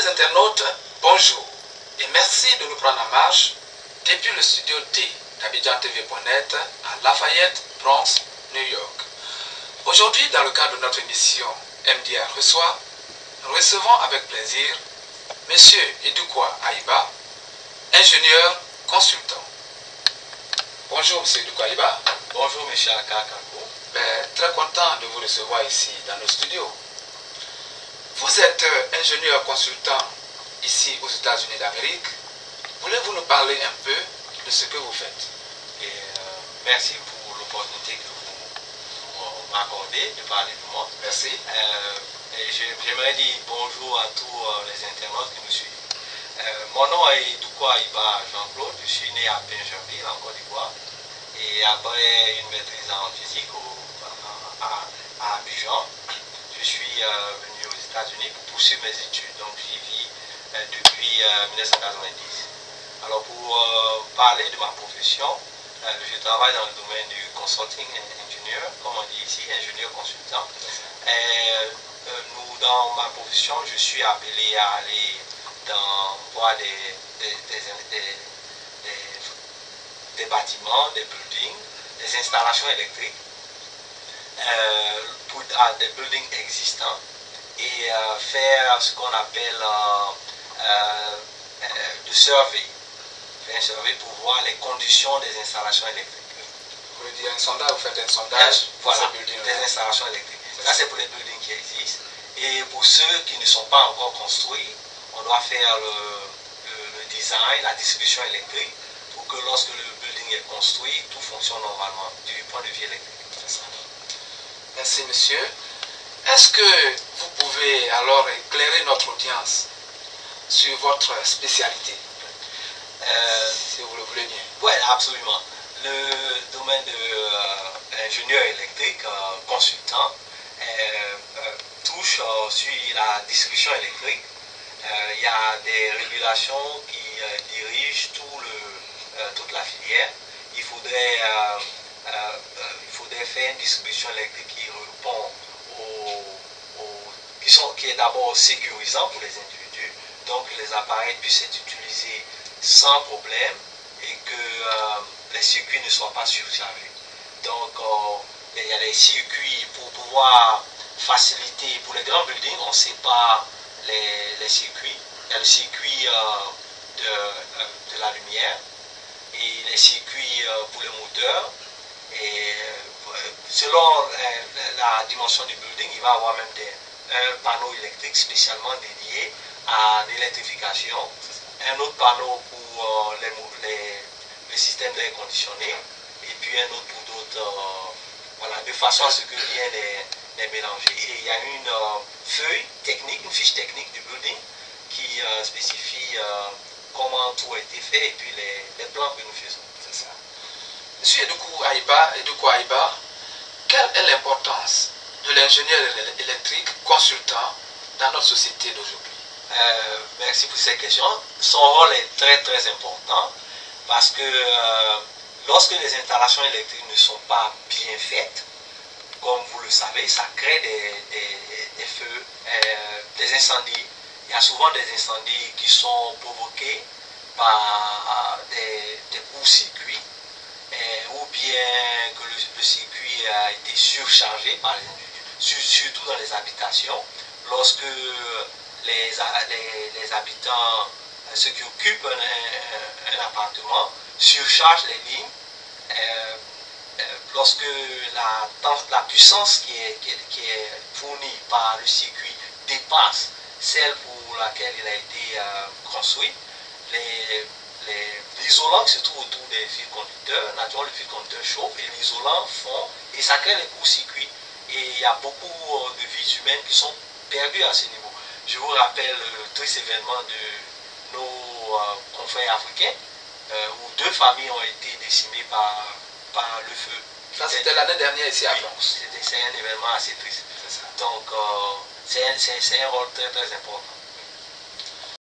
Chers internautes, bonjour et merci de nous prendre en marche depuis le studio D d'AbidjanTV.net à Lafayette, Bronx, New York. Aujourd'hui, dans le cadre de notre émission MDR Reçoit, nous recevons avec plaisir M. Edoukoua Aïba, ingénieur consultant. Bonjour M. Edoukoua Aïba. Bonjour M. Akakakou. Très content de vous recevoir ici dans nos studios. Vous êtes ingénieur consultant ici aux États-Unis d'Amérique. Voulez-vous nous parler un peu de ce que vous faites? Merci pour l'opportunité que vous m'accordez de parler de moi. Merci. J'aimerais dire bonjour à tous les internautes qui nous suivent. Mon nom est Edoukoua Aïba Jean-Claude. Je suis né à Pingerville, en Côte d'Ivoire. Et après une maîtrise en physique à Abidjan, je suis venu aux États-Unis pour poursuivre mes études. Donc j'y vis depuis 1990. Alors pour parler de ma profession, je travaille dans le domaine du consulting engineer, comme on dit ici, ingénieur consultant. Dans ma profession, je suis appelé à aller voir des bâtiments, des buildings, des installations électriques, des buildings existants et faire ce qu'on appelle le survey. Faire un survey pour voir les conditions des installations électriques. Vous voulez dire un sondage, vous faites un sondage pour voilà, ces buildings. des installations électriques. Ça c'est pour les buildings qui existent. Et pour ceux qui ne sont pas encore construits, on doit faire le design, la distribution électrique pour que lorsque le building est construit, tout fonctionne normalement du point de vue électrique. Merci monsieur. Est-ce que vous pouvez alors éclairer notre audience sur votre spécialité, si vous le voulez bien? Oui, absolument. Le domaine de ingénieur électrique, consultant, touche sur la distribution électrique. Il y a des régulations qui dirigent toute la filière. Il faudrait faire une distribution électrique qui répond qui est d'abord sécurisant pour les individus, donc que les appareils puissent être utilisés sans problème et que les circuits ne soient pas surchargés. Donc il y a des circuits pour pouvoir faciliter, pour les grands buildings, on sépare les circuits. Il y a le circuit de la lumière et les circuits pour les moteurs. Et selon la dimension du building, il va y avoir même un panneau électrique spécialement dédié à l'électrification, un autre panneau pour le système d'air conditionné et puis un autre pour d'autres, voilà, de façon à ce que rien n'est mélangé. Et il y a une feuille technique, une fiche technique du building qui spécifie comment tout a été fait et puis les plans que nous faisons. C'est ça. Monsieur Edoukoua Aïba, quelle est l'importance de l'ingénieur électrique consultant dans notre société d'aujourd'hui? Merci pour cette question. Son rôle est très très important parce que lorsque les installations électriques ne sont pas bien faites, comme vous le savez, ça crée des feux, des incendies. Il y a souvent des incendies qui sont provoqués par des courts-circuits ou bien que le circuit a été surchargé par les individus, surtout dans les habitations, lorsque les habitants, ceux qui occupent un appartement, surchargent les lignes, lorsque la puissance qui est fournie par le circuit dépasse celle pour laquelle il a été construit, l'isolant qui se trouve autour des fils conducteurs, naturellement le fil conducteur chauffe et l'isolant fond et ça crée les courts-circuits. Et il y a beaucoup de vies humaines qui sont perdues à ce niveau. Je vous rappelle le triste événement de nos confrères africains où 2 familles ont été décimées par le feu. Ça c'était l'année dernière ici à Bronx. C'est un événement assez triste. Donc c'est un rôle très très important.